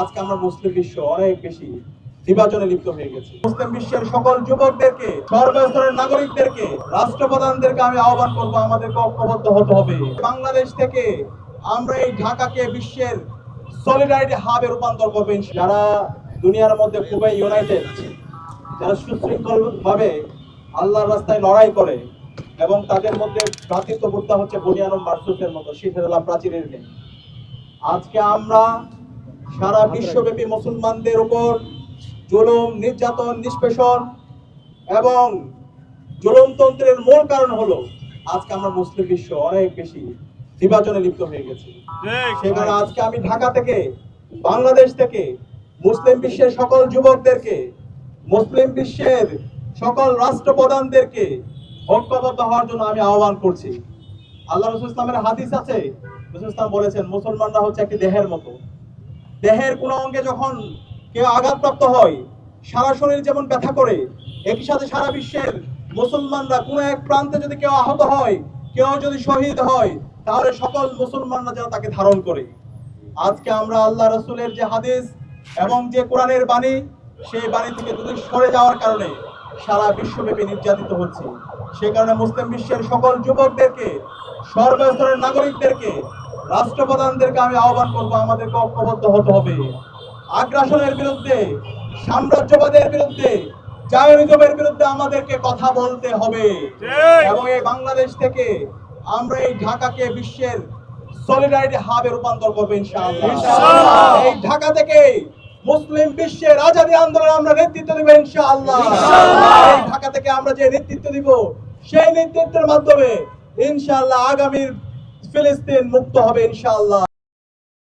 আজকে আমরা মুসলিম বিশ্ব অনেক বেশি নির্বাচনে লিপ্ত হয়ে গেছি। মুসলিম বিশ্বের সকল যুবকদেরকে, সর্বস্তরের নাগরিকদেরকে, রাষ্ট্রপ্রধানদেরকে আমি আহ্বান করব, আমাদেরকে ঐক্যবদ্ধ হতে হবে। বাংলাদেশ থেকে আমরা এই ঢাকাকে বিশ্বের সলিডারিটি হাবে রূপান্তর করবো। যারা দুনিয়ার মধ্যে খুবই ইউনাইটেড, যারা সুশৃঙ্খল ভাবে আল্লাহর রাস্তায় লড়াই করে এবং তাদের মধ্যে ভ্রাতৃত্ববোধটা হচ্ছে বুনিয়ানুম মারসুসের মতো শিখেরালাম প্রাচীরের নেই। আজকে আমরা সারা বিশ্বব্যাপী মুসলমানদের উপর জুলুম, নির্যাতন, নিষ্পেষণ এবং জুলুমতন্ত্রের মূল কারণ হলো আজকে আমরা মুসলিম বিশ্ব অনেক বেশি নির্বাচনে লিপ্ত হয়ে গেছি। সেখানে আজকে আমি ঢাকা থেকে, বাংলাদেশ থেকে মুসলিম বিশ্বের সকল যুবকদেরকে, মুসলিম বিশ্বের সকল রাষ্ট্রপ্রধানদেরকে ঐক্যবদ্ধ হওয়ার জন্য আমি আহ্বান করছি। আল্লাহ রাসূল ইসলামের হাদিস আছে, রাসূল ইসলাম বলেছেন মুসলমানরা হচ্ছে একটি দেহের মতো। দেহের কোন অঙ্গে যখন কেউ আঘাতপ্রাপ্ত হয়, সারা শরীর যেমন ব্যথা করে, একই সাথে সারা বিশ্বের মুসলমানরা কোনো এক প্রান্তে যদি কেউ আহত হয়, কেউ যদি শহীদ হয়, তাহলে সকল মুসলমানরা যেন তাকে ধারণ করে। আজকে আমরা আল্লাহ রাসূলের যে হাদিস এবং যে কোরআনের বাণী, সেই বাণী থেকে দূরে সরে যাওয়ার কারণে সারা বিশ্বব্যাপী নির্যাতিত হচ্ছে। সে কারণে মুসলিম বিশ্বের সকল যুবকদেরকে, সর্বস্তরের নাগরিকদেরকে, রাষ্ট্রপ্রধানদেরকে আমি আহ্বান করব, আমাদেরকে ঐক্যবদ্ধ হতে হবে। আগ্রাসনের বিরুদ্ধে, সাম্রাজ্যবাদের বিরুদ্ধে, জায়নিজমের বিরুদ্ধে আমাদেরকে কথা বলতে হবে এবং এই বাংলাদেশ থেকে আমরা এই ঢাকাকে বিশ্বের সলিডারিটি হাবে রূপান্তর করবো ইনশাআল্লাহ। এই ঢাকা থেকে মুসলিম বিশ্বের আজাদী আন্দোলনে আমরা নেতৃত্ব দিব ইনশাআল্লাহ। এই ঢাকা থেকে আমরা যে নেতৃত্ব দিব, সেই নেতৃত্বের মাধ্যমে ইনশাআল্লাহ আগামীর ফিলিস্তিন মুক্ত হবে ইনশাআল্লাহ।